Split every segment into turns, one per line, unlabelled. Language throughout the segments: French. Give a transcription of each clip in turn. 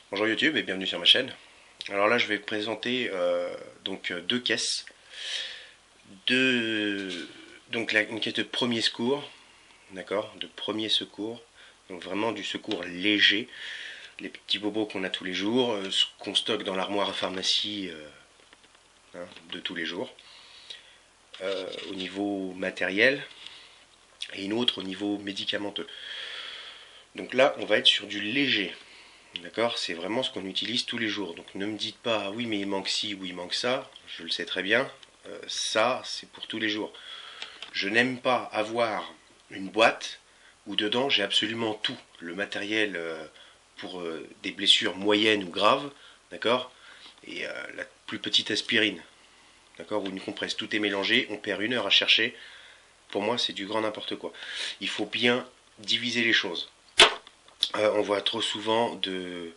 Bonjour YouTube et bienvenue sur ma chaîne. Alors là je vais vous présenter deux caisses. Une caisse de premier secours, d'accord, de premier secours. Donc vraiment du secours léger, les petits bobos qu'on a tous les jours, ce qu'on stocke dans l'armoire à pharmacie de tous les jours. Au niveau matériel et une autre au niveau médicamenteux. Donc là on va être sur du léger. D'accord, c'est vraiment ce qu'on utilise tous les jours. Donc ne me dites pas ah oui mais il manque ci ou il manque ça, je le sais très bien. Ça c'est pour tous les jours. Je n'aime pas avoir une boîte où dedans j'ai absolument tout. Le matériel pour des blessures moyennes ou graves, d'accord, et la plus petite aspirine, d'accord, ou une compresse, tout est mélangé, on perd 1 heure à chercher. Pour moi c'est du grand n'importe quoi. Il faut bien diviser les choses. On voit trop souvent de,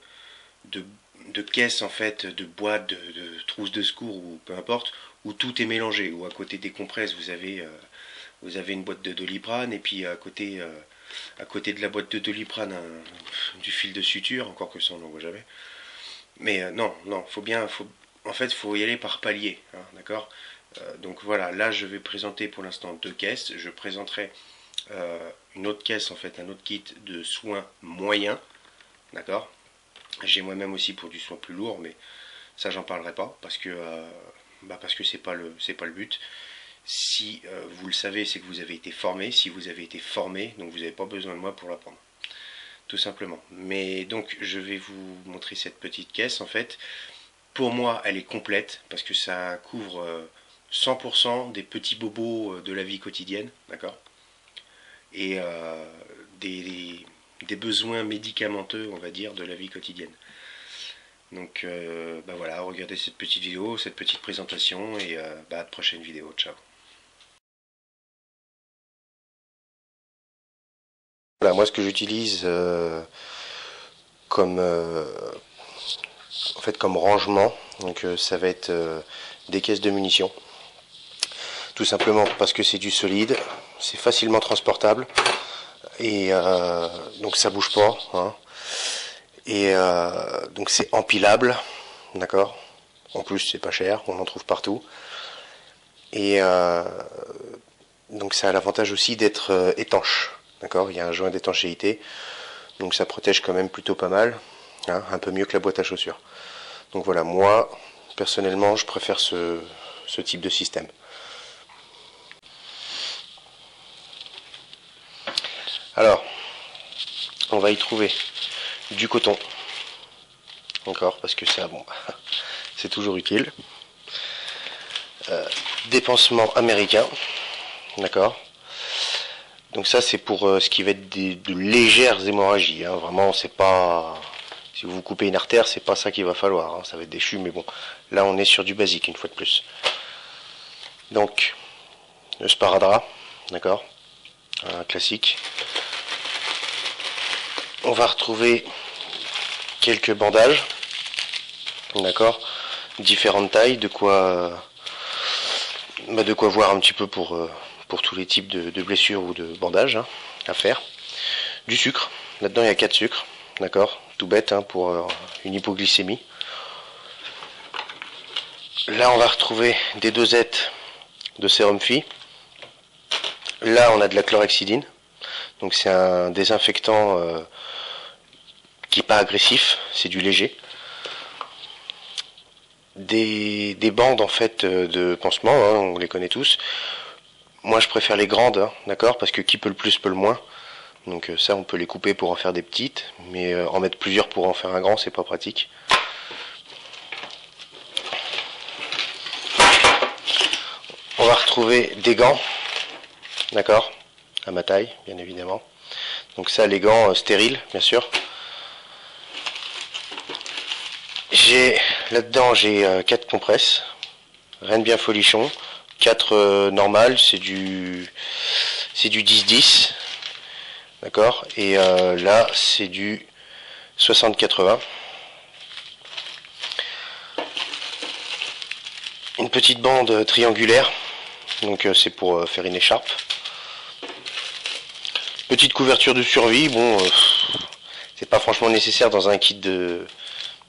de caisses en fait, de boîtes, de trousses de secours ou peu importe, où tout est mélangé, où à côté des compresses vous avez une boîte de Doliprane et puis à côté de la boîte de Doliprane du fil de suture, encore que ça on n'en voit jamais. Mais non, non, en fait faut y aller par palier, hein, d'accord. Donc voilà, là je vais présenter pour l'instant 2 caisses. Je présenterai une autre caisse en fait, un autre kit de soins moyens, d'accord. J'ai moi-même aussi pour du soin plus lourd, mais ça j'en parlerai pas parce que c'est pas le but. Si vous le savez, c'est que vous avez été formé. Si vous avez été formé, donc vous n'avez pas besoin de moi pour l'apprendre, tout simplement. Mais donc je vais vous montrer cette petite caisse en fait. Pour moi, elle est complète parce que ça couvre 100% des petits bobos de la vie quotidienne, d'accord, et des besoins médicamenteux, on va dire, de la vie quotidienne. Donc voilà, regardez cette petite vidéo, cette petite présentation et à la prochaine vidéo. Ciao. Voilà, moi ce que j'utilise comme en fait comme rangement, donc ça va être des caisses de munitions. Tout simplement parce que c'est du solide, c'est facilement transportable et donc ça bouge pas, hein. Et donc c'est empilable, d'accord. En plus c'est pas cher, on en trouve partout. Et donc ça a l'avantage aussi d'être étanche, d'accord. Il y a un joint d'étanchéité, donc ça protège quand même plutôt pas mal, hein, un peu mieux que la boîte à chaussures. Donc voilà, moi personnellement je préfère ce type de système. Alors, on va y trouver du coton, d'accord, parce que ça, bon, c'est toujours utile. Des pansements américains, d'accord. Donc ça c'est pour ce qui va être de légères hémorragies, hein. Vraiment c'est pas, si vous coupez une artère c'est pas ça qu'il va falloir, hein. Ça va être déchu, mais bon, là on est sur du basique une fois de plus. Donc le sparadrap, d'accord, un classique. On va retrouver quelques bandages, d'accord, différentes tailles, de quoi voir un petit peu pour tous les types de blessures ou de bandages, hein, à faire. Du sucre, là-dedans il y a 4 sucres, d'accord, tout bête, hein, pour une hypoglycémie. Là on va retrouver des dosettes de sérum phi. Là on a de la chlorhexidine, donc c'est un désinfectant qui n'est pas agressif, c'est du léger. Des bandes en fait de pansement, hein, on les connaît tous. Moi je préfère les grandes, hein, d'accord, parce que qui peut le plus peut le moins. Donc ça on peut les couper pour en faire des petites, mais en mettre plusieurs pour en faire un grand c'est pas pratique. On va retrouver des gants, d'accord, à ma taille bien évidemment. Donc ça les gants stériles bien sûr. Là-dedans j'ai 4 compresses, rien de bien folichon. 4 normales, c'est du 10-10, d'accord, et là c'est du 60-80. Une petite bande triangulaire, donc c'est pour faire une écharpe. Petite couverture de survie, bon, c'est pas franchement nécessaire dans un kit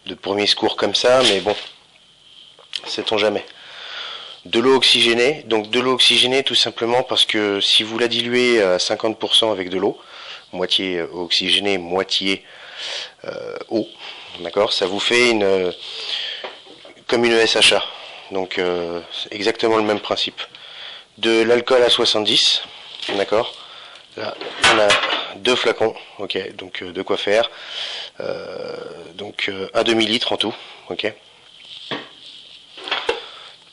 de premier secours comme ça, mais bon, sait-on jamais. De l'eau oxygénée, donc de l'eau oxygénée tout simplement parce que si vous la diluez à 50% avec de l'eau, moitié oxygénée, moitié eau, d'accord, ça vous fait comme une SHA, donc exactement le même principe. De l'alcool à 70, d'accord, là on a 2 flacons, ok, donc de quoi faire, donc un demi-litre en tout, ok.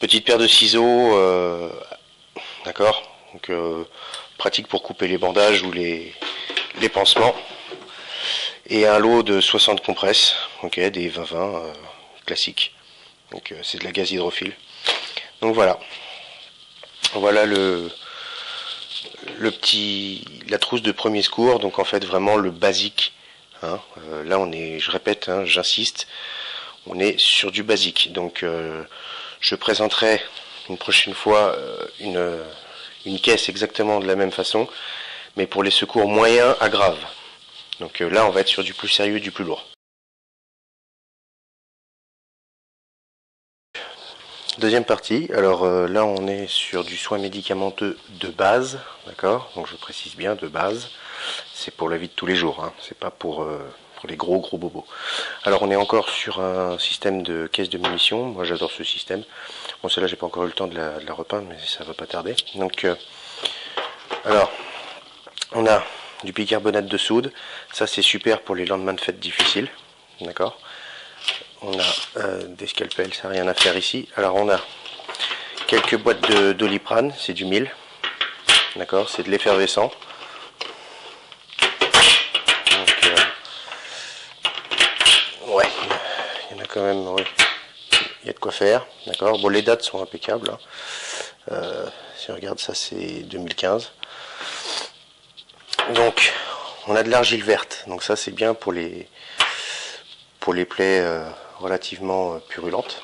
Petite paire de ciseaux, d'accord, donc pratique pour couper les bandages ou les pansements. Et un lot de 60 compresses, ok, des 20-20 classiques. Donc c'est de la gaz hydrophile. Donc voilà. Voilà la trousse de premier secours. Donc en fait vraiment le basique. Hein. Là on est, je répète, hein, j'insiste, on est sur du basique. Donc je présenterai une prochaine fois une caisse exactement de la même façon, mais pour les secours moyens à graves. Donc là, on va être sur du plus sérieux et du plus lourd. Deuxième partie, alors là on est sur du soin médicamenteux de base, d'accord, donc je précise bien de base, c'est pour la vie de tous les jours, hein. C'est pas pour les gros bobos. Alors on est encore sur un système de caisse de munitions, moi j'adore ce système, bon celle-là j'ai pas encore eu le temps de la repeindre, mais ça va pas tarder. Donc alors on a du bicarbonate de soude, ça c'est super pour les lendemains de fêtes difficiles, d'accord. On a des scalpels, ça n'a rien à faire ici. Alors on a quelques boîtes de Doliprane, c'est du 1000, d'accord, c'est de l'effervescent. Donc ouais, il y en a quand même, ouais, il y a de quoi faire, d'accord. Bon, les dates sont impeccables, hein. Si on regarde ça, c'est 2015. Donc on a de l'argile verte, donc ça c'est bien pour les plaies relativement purulentes.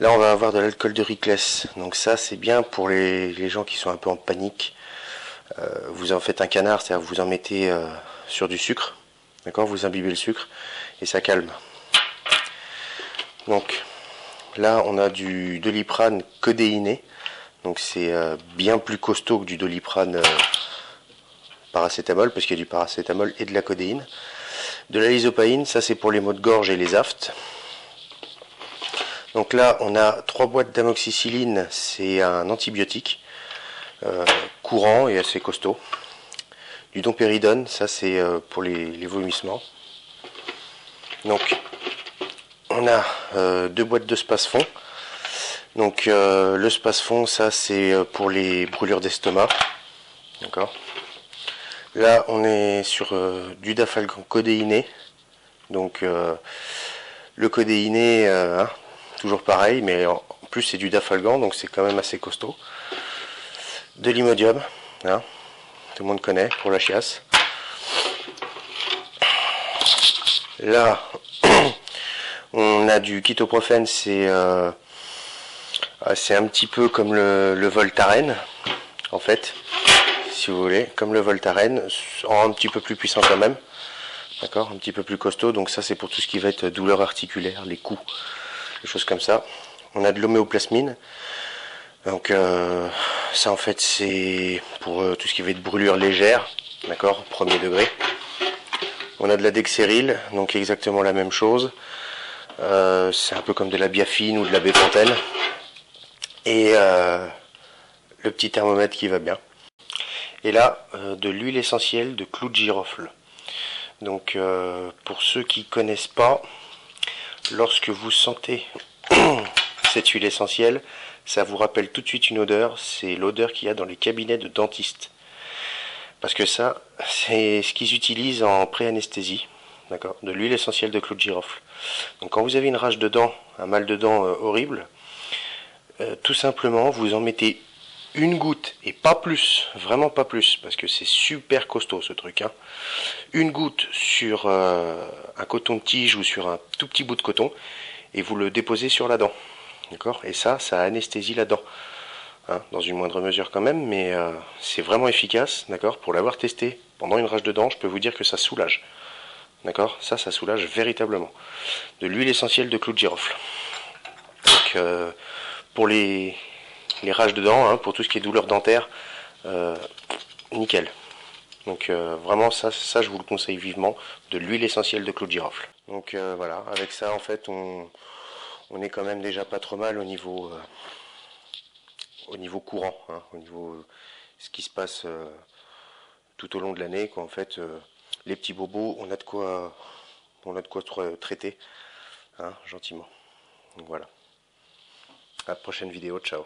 Là on va avoir de l'alcool de Rickless, donc ça c'est bien pour les gens qui sont un peu en panique. Vous en faites un canard, c'est-à-dire vous en mettez sur du sucre, d'accord, vous imbibez le sucre et ça calme. Donc là on a du Doliprane codéiné, donc c'est bien plus costaud que du Doliprane paracétamol, parce qu'il y a du paracétamol et de la codéine. De la lysopaïne, ça c'est pour les maux de gorge et les aftes. Donc là on a 3 boîtes d'amoxicilline, c'est un antibiotique courant et assez costaud. Du dompéridone, ça c'est pour les vomissements. Donc on a 2 boîtes de Spasfon. Donc le Spasfon, ça c'est pour les brûlures d'estomac, d'accord. Là on est sur du Dafalgan codéiné, donc le codéiné, hein, toujours pareil, mais en plus c'est du Dafalgan, donc c'est quand même assez costaud. De l'Imodium, hein, tout le monde connaît pour la chiasse. Là on a du Ketoprophène, c'est un petit peu comme le Voltaren, en fait, si vous voulez, comme le Voltaren, en un petit peu plus puissant quand même, d'accord, un petit peu plus costaud. Donc ça c'est pour tout ce qui va être douleur articulaire, les coups, des choses comme ça. On a de l'homéoplasmine, donc ça en fait c'est pour tout ce qui va être brûlure légère, d'accord, premier degré. On a de la Dexéril, donc exactement la même chose. C'est un peu comme de la biafine ou de la bépantène. Et le petit thermomètre qui va bien. Et là, de l'huile essentielle de clou de girofle. Donc pour ceux qui ne connaissent pas, lorsque vous sentez cette huile essentielle, ça vous rappelle tout de suite une odeur, c'est l'odeur qu'il y a dans les cabinets de dentistes. Parce que ça, c'est ce qu'ils utilisent en pré-anesthésie, d'accord, de l'huile essentielle de clou de girofle. Donc quand vous avez une rage de dents, un mal de dents horrible, tout simplement vous en mettez une goutte et pas plus, vraiment pas plus, parce que c'est super costaud ce truc, hein. Une goutte sur un coton-tige ou sur un tout petit bout de coton et vous le déposez sur la dent, d'accord, et ça anesthésie la dent, hein, dans une moindre mesure quand même, mais c'est vraiment efficace, d'accord. Pour l'avoir testé pendant une rage de dents, je peux vous dire que ça soulage, D'accord, ça soulage véritablement. De l'huile essentielle de clou de girofle. Donc pour les rages de dents, hein, pour tout ce qui est douleur dentaire, nickel. Donc vraiment ça je vous le conseille vivement, de l'huile essentielle de clou de girofle. Donc voilà, avec ça en fait on est quand même déjà pas trop mal au niveau courant, hein, au niveau ce qui se passe tout au long de l'année, quoi. En fait, les petits bobos, on a de quoi traiter, hein, gentiment. Donc voilà. À la prochaine vidéo, ciao.